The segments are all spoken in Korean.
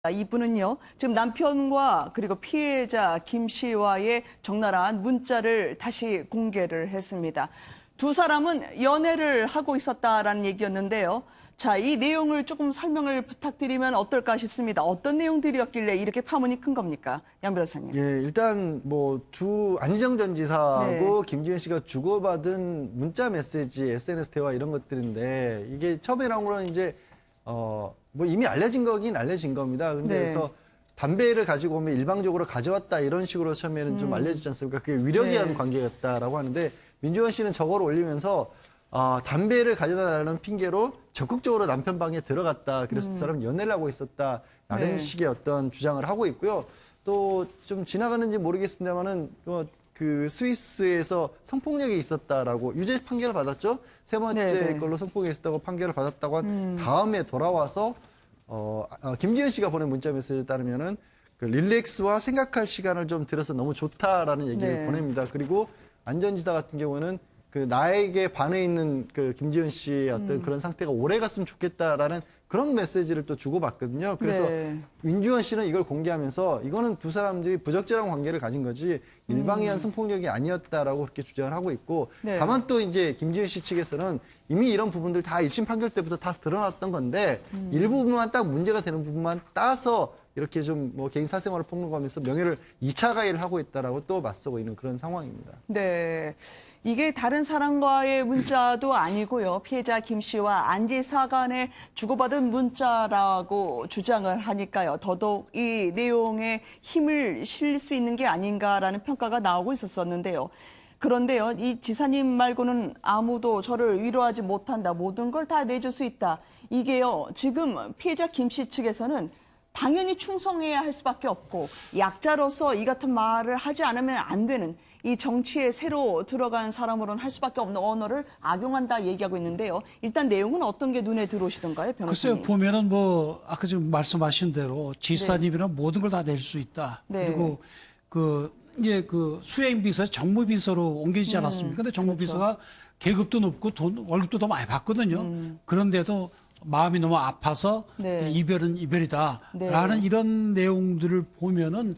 이분은요, 지금 남편과 그리고 피해자 김 씨와의 적나라한 문자를 다시 공개를 했습니다. 두 사람은 연애를 하고 있었다라는 얘기였는데요. 자, 이 내용을 조금 설명을 부탁드리면 어떨까 싶습니다. 어떤 내용들이었길래 이렇게 파문이 큰 겁니까? 양 변호사님. 예, 일단 뭐 안희정 전 지사하고 김지은 씨가 주고받은 문자 메시지, SNS 대화 이런 것들인데 이게 처음에 나온 거는 이제 뭐 이미 알려진 거긴 알려진 겁니다. 근데 그래서 담배를 가지고 오면 일방적으로 가져왔다 이런 식으로 처음에는 좀 알려지지 않습니까? 그게 위력이한 관계였다라고 하는데 민주원 씨는 저거를 올리면서 담배를 가져다 달라는 핑계로 적극적으로 남편 방에 들어갔다. 그래서 그 사람은 연애를 하고 있었다라는 식의 어떤 주장을 하고 있고요. 또 좀 지나가는지 모르겠습니다만은 그 스위스에서 성폭력이 있었다라고 유죄 판결을 받았죠. 세 번째 걸로 성폭력이 있었다고 판결을 받았다고 한 다음에 돌아와서 김지은 씨가 보낸 문자 메시지에 따르면은 그 릴렉스와 생각할 시간을 좀 들여서 너무 좋다라는 얘기를 보냅니다. 그리고 안 전 지사 같은 경우는 그 나에게 반해 있는 그 김지은 씨의 어떤 그런 상태가 오래 갔으면 좋겠다라는 그런 메시지를 또 주고받거든요. 그래서 민주원 씨는 이걸 공개하면서 이거는 두 사람들이 부적절한 관계를 가진 거지 일방이한 성폭력이 아니었다라고 그렇게 주장을 하고 있고 다만 또 이제 김지은 씨 측에서는 이미 이런 부분들 다 1심 판결 때부터 다 드러났던 건데 일부분만 딱 문제가 되는 부분만 따서 이렇게 좀 뭐 개인 사생활을 폭로하면서 명예를 2차 가해를 하고 있다라고 또 맞서고 있는 그런 상황입니다. 네. 이게 다른 사람과의 문자도 아니고요. 피해자 김 씨와 안 지사 간에 주고받은 문자라고 주장을 하니까요. 더더욱 이 내용에 힘을 실릴 수 있는 게 아닌가라는 평가가 나오고 있었는데요. 그런데요, 이 지사님 말고는 아무도 저를 위로하지 못한다. 모든 걸 다 내줄 수 있다. 이게요, 지금 피해자 김 씨 측에서는 당연히 충성해야 할 수밖에 없고 약자로서 이 같은 말을 하지 않으면 안 되는 이 정치에 새로 들어간 사람으로는 할 수밖에 없는 언어를 악용한다 얘기하고 있는데요. 일단 내용은 어떤 게 눈에 들어오시던가요, 변호사님? 글쎄요, 보면은 뭐 아까 지금 말씀하신 대로 지사님이란 모든 걸 다 낼 수 있다. 그리고 이제 그 수행비서 정무비서로 옮겨지지 않았습니까? 근데 정무비서가 계급도 높고 월급도 더 많이 받거든요. 그런데도 마음이 너무 아파서 이별은 이별이다라는 이런 내용들을 보면은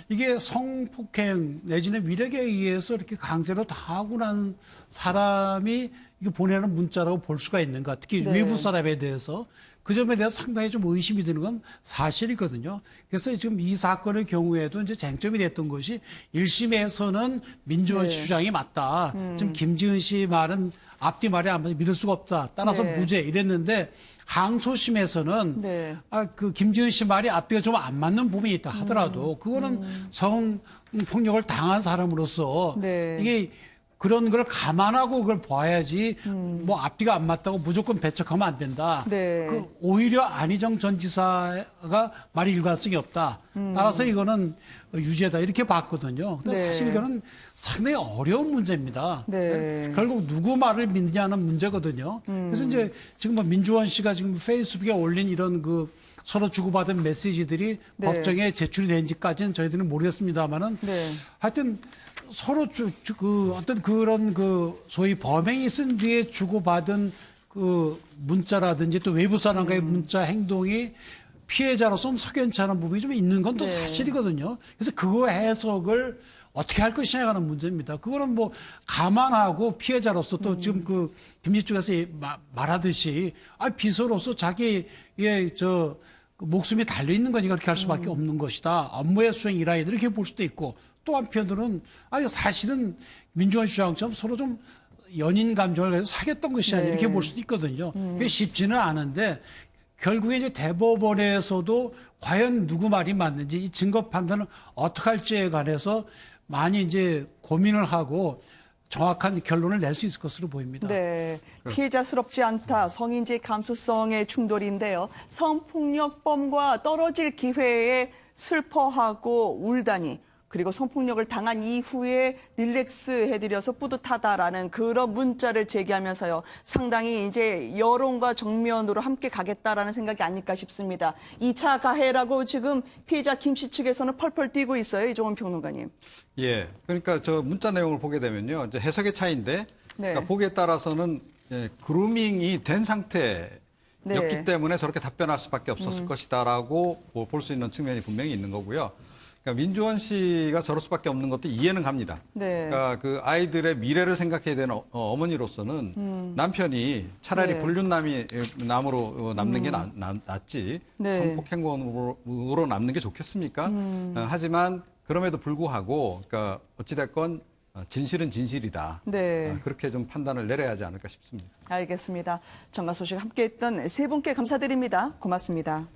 이게 성폭행 내지는 위력에 의해서 이렇게 강제로 당하고 난 사람이 이게 보내는 문자라고 볼 수가 있는가. 특히 외부 사람에 대해서 그 점에 대해서 상당히 좀 의심이 드는 건 사실이거든요. 그래서 지금 이 사건의 경우에도 이제 쟁점이 됐던 것이 1심에서는 민주원 씨 주장이 맞다. 지금 김지은 씨 말은 앞뒤 말이 안 믿을 수가 없다. 따라서 무죄 이랬는데 항소심에서는 그 김지은 씨 말이 앞뒤가 좀 안 맞는 부분이 있다 하더라도 그거는 성폭력을 당한 사람으로서 이게 그런 걸 감안하고 그걸 봐야지 뭐 앞뒤가 안 맞다고 무조건 배척하면 안 된다. 그 오히려 안희정 전 지사가 말이 일관성이 없다. 따라서 이거는 유죄다 이렇게 봤거든요. 근데 사실 이거는 상당히 어려운 문제입니다. 결국 누구 말을 믿느냐는 문제거든요. 그래서 이제 지금 뭐 민주원 씨가 지금 페이스북에 올린 이런 그 서로 주고받은 메시지들이 법정에 제출이 된지까지는 저희들은 모르겠습니다만은 하여튼 서로 그 어떤 그런 그 소위 범행이 쓴 뒤에 주고받은 그 문자라든지 또 외부 사람과의 문자 행동이 피해자로서 석연치 않은 부분이 좀 있는 건 또 사실이거든요. 그래서 그거 해석을 어떻게 할 것이냐에 관한 문제입니다. 그거는 뭐 감안하고 피해자로서 또 지금 그 김지 쪽에서 말하듯이 비서로서 자기의 목숨이 달려 있는 거니까 그렇게 할 수밖에 없는 것이다. 업무의 수행 일환이다 이렇게 볼 수도 있고 또 한편으로는 사실은 민주원 주장처럼 서로 좀 연인 감정을 가지고 사귀었던 것이 아니라 이렇게 볼 수도 있거든요. 그게 쉽지는 않은데 결국에 이제 대법원에서도 과연 누구 말이 맞는지 이 증거 판단을 어떻게 할지에 관해서 많이 이제 고민을 하고 정확한 결론을 낼 수 있을 것으로 보입니다. 피해자스럽지 않다. 성인지 감수성의 충돌인데요. 성폭력범과 떨어질 기회에 슬퍼하고 울다니. 그리고 성폭력을 당한 이후에 릴렉스 해드려서 뿌듯하다라는 그런 문자를 제기하면서요. 상당히 이제 여론과 정면으로 함께 가겠다라는 생각이 아닐까 싶습니다. 2차 가해라고 지금 피해자 김 씨 측에서는 펄펄 뛰고 있어요. 이종원 평론가님. 예. 그러니까 저 문자 내용을 보게 되면요. 이제 해석의 차이인데 그러니까 보기에 따라서는 그루밍이 된 상태 네. 때문에 저렇게 답변할 수밖에 없었을 것이다라고 볼 수 있는 측면이 분명히 있는 거고요. 그러니까 민주원 씨가 저럴 수밖에 없는 것도 이해는 갑니다. 네. 그러니까 그 아이들의 미래를 생각해야 되는 어머니로서는 남편이 차라리 네. 불륜남으로 남는 게 낫지 네. 성폭행범으로 남는 게 좋겠습니까? 하지만 그럼에도 불구하고 그러니까 어찌됐건 진실은 진실이다. 네. 그렇게 좀 판단을 내려야 하지 않을까 싶습니다. 알겠습니다. 정가 소식 함께했던 세 분께 감사드립니다. 고맙습니다.